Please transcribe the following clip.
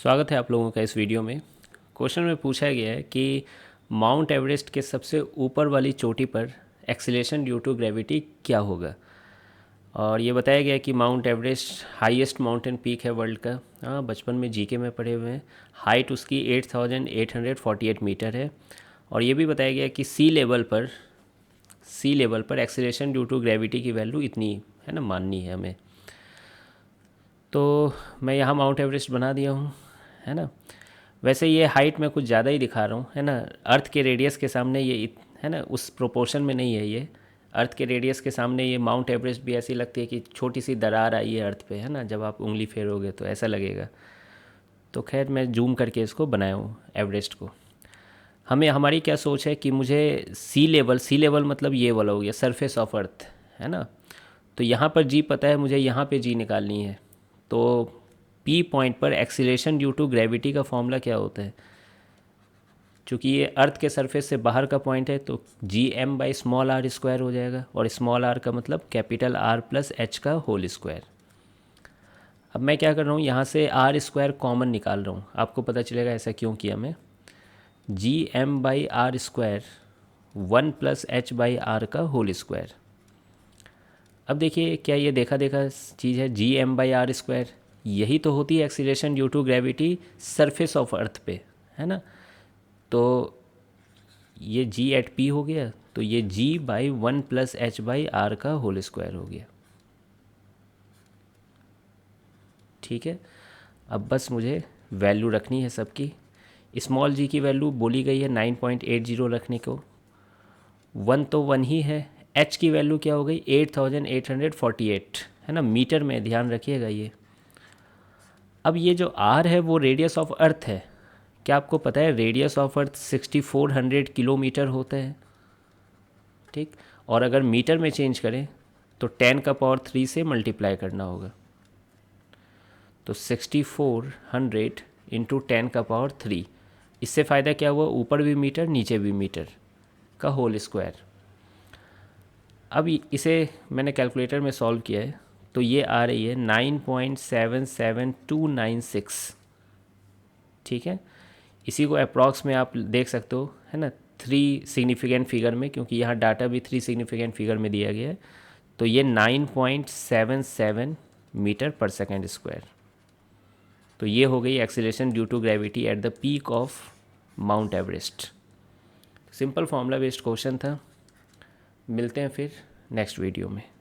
स्वागत है आप लोगों का इस वीडियो में। क्वेश्चन में पूछा गया है कि माउंट एवरेस्ट के सबसे ऊपर वाली चोटी पर एक्सीलरेशन ड्यू टू ग्रेविटी क्या होगा। और ये बताया गया है कि mount Everest highest mountain peak है वर्ल्ड का। हाँ, बचपन में जीके में पढ़े हुए हैं। हाइट उसकी 8,848 मीटर है। और ये भी बताया गया है कि सी लेवल पर एक्सीलरेशन ड्यू टू ग्रेविटी की वैल्यू इतनी है ना, माननी है हमें। तो मैं यहाँ माउंट एवरेस्ट बना दिया हूँ, है ना। वैसे ये हाइट मैं कुछ ज़्यादा ही दिखा रहा हूँ, है ना। अर्थ के रेडियस के सामने है ना, उस प्रोपोर्शन में नहीं है ये। अर्थ के रेडियस के सामने ये माउंट एवरेस्ट भी ऐसी लगती है कि छोटी सी दरार आई है अर्थ पे, है ना। जब आप उंगली फेरोगे तो ऐसा लगेगा। तो खैर मैं जूम करके इसको बनाया हूँ एवरेस्ट को। हमारी क्या सोच है कि मुझे सी लेवल मतलब ये वाला हो गया, सरफेस ऑफ अर्थ, है ना। तो यहाँ पर जी पता है मुझे, यहाँ पे जी निकालनी है। तो पी पॉइंट पर एक्सीलरेशन ड्यू टू ग्रेविटी का फॉर्मूला क्या होता है। चूँकि ये अर्थ के सरफेस से बाहर का पॉइंट है तो G M by small R square हो जाएगा। और स्मॉल आर का मतलब कैपिटल आर प्लस एच का होल स्क्वायर। अब मैं क्या कर रहा हूँ, यहाँ से आर स्क्वायर कॉमन निकाल रहा हूँ। आपको पता चलेगा ऐसा क्यों किया मैं। G M by R square 1 + h/r का होल स्क्वायर। अब देखिए क्या ये देखा देखा चीज़ है, G M by R square यही तो होती है acceleration due to gravity surface of earth पे, है ना। तो ये जी एट पी हो गया, तो ये जी बाई 1 + h/r का होल स्क्वायर हो गया। ठीक है, अब बस मुझे वैल्यू रखनी है सबकी। स्मॉल जी की वैल्यू बोली गई है 9.80 रखने को। वन तो वन ही है। एच की वैल्यू क्या हो गई 8,848, है ना, मीटर में, ध्यान रखिएगा ये। अब ये जो आर है वो रेडियस ऑफ अर्थ है। क्या आपको पता है रेडियस ऑफ अर्थ 6400 किलोमीटर होता है। ठीक, और अगर मीटर में चेंज करें तो 10⁻³ से मल्टीप्लाई करना होगा। तो 6400 इंटू 10⁻³। इससे फ़ायदा क्या हुआ, ऊपर भी मीटर नीचे भी मीटर का होल स्क्वायर। अब इसे मैंने कैलकुलेटर में सॉल्व किया है तो ये आ रही है 9.77296। ठीक है, इसी को अप्रॉक्स में आप देख सकते हो, है ना, 3 सिग्निफिकेंट फिगर में, क्योंकि यहाँ डाटा भी 3 सिग्निफिकेंट फिगर में दिया गया है। तो ये 9.77 मीटर पर सेकेंड स्क्वायर। तो ये हो गई acceleration due to gravity at the peak of Mount Everest. Simple formula based question था। मिलते हैं फिर नेक्स्ट वीडियो में।